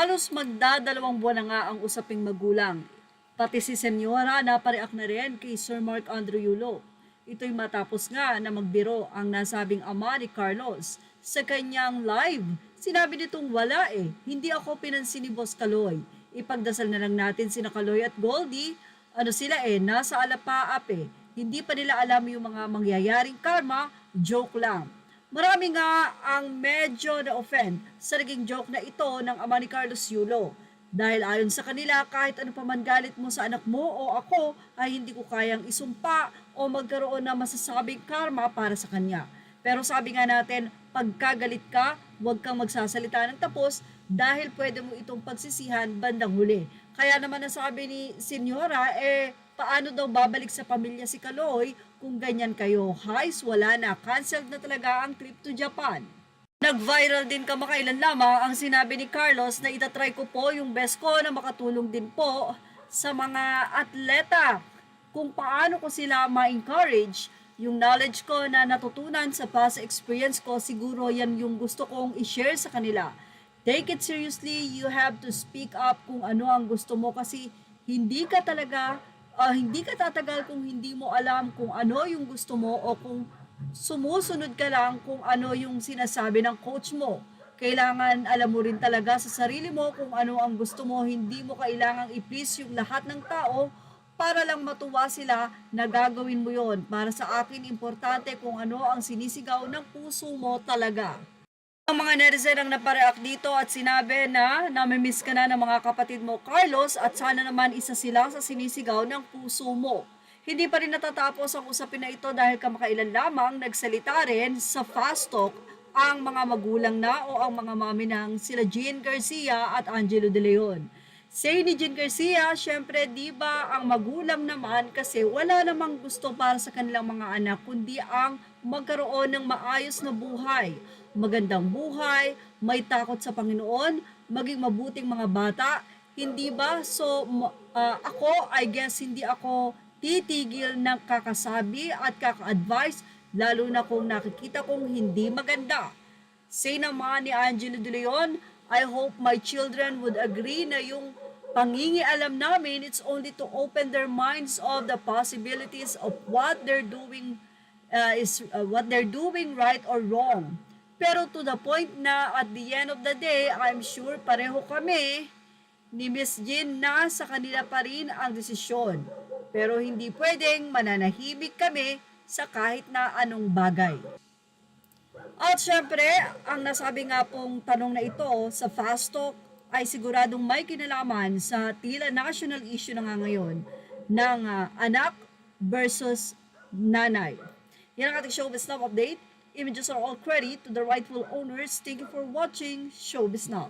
Halos magdadalawang buwan na nga ang usaping magulang. Pati si Senyora napareact na rin kay Sir Mark Andrew Yulo. Ito'y matapos nga na magbiro ang nasabing ama ni Carlos. Sa kanyang live, sinabi nitong wala hindi ako pinansin ni Boss Kaloy. Ipagdasal na lang natin sina Kaloy at Goldie. Ano sila nasa alapaap Hindi pa nila alam yung mga mangyayaring karma, joke lang. Marami nga ang medyo na-offend sa naging joke na ito ng ama ni Carlos Yulo. Dahil ayon sa kanila, kahit ano pa man galit mo sa anak mo o ako, ay hindi ko kayang isumpa o magkaroon ng masasabing karma para sa kanya. Pero sabi nga natin, pagkagalit ka, huwag kang magsasalita ng tapos dahil pwede mo itong pagsisihan bandang huli. Kaya naman nasabi ni Senyora, paano daw babalik sa pamilya si Kaloy kung ganyan kayo? Guys, wala na. Canceled na talaga ang trip to Japan. Nag-viral din kamakailan lamang ang sinabi ni Carlos na itatry ko po yung best ko na makatulong din po sa mga atleta kung paano ko sila ma-encourage. Yung knowledge ko na natutunan sa past experience ko, siguro yan yung gusto kong i-share sa kanila. Take it seriously, you have to speak up kung ano ang gusto mo kasi hindi ka tatagal kung hindi mo alam kung ano yung gusto mo o kung sumusunod ka lang kung ano yung sinasabi ng coach mo. Kailangan alam mo rin talaga sa sarili mo kung ano ang gusto mo. Hindi mo kailangang i-please yung lahat ng tao para lang matuwa sila na gagawin mo yon. Para sa akin, importante kung ano ang sinisigaw ng puso mo talaga. Ang mga netizen ang napareact dito at sinabi na namimiss ka na ng mga kapatid mo, Carlos, at sana naman isa sila sa sinisigaw ng puso mo. Hindi pa rin natatapos ang usapin na ito dahil kamakailan lamang nagsalita rin sa Fast Talk ang mga magulang na o ang mga mami ng sila Jean Garcia at Angelo De Leon. Say ni Jean Garcia, syempre di ba ang magulang naman kasi wala namang gusto para sa kanilang mga anak kundi ang magkaroon ng maayos na buhay. Magandang buhay, may takot sa Panginoon, maging mabuting mga bata, hindi ba? So ako, I guess hindi ako titigil ng kakasabi at kaka-advise lalo na kung nakikita kong hindi maganda. Say naman ni Angelo De Leon, I hope my children would agree na yung pangingialam namin it's only to open their minds of the possibilities of what they're doing what they're doing right or wrong. Pero to the point na at the end of the day, I'm sure pareho kami ni Miss Jean na sa kanila pa rin ang desisyon. Pero hindi pwedeng mananahimik kami sa kahit na anong bagay. At syempre, ang nasabi nga pong tanong na ito sa Fast Talk ay siguradong may kinalaman sa tila national issue na nga ngayon ng anak versus nanay. Yan ang ating Showbiz Now update. Images are all credit to the rightful owners. Thank you for watching Showbiz Now.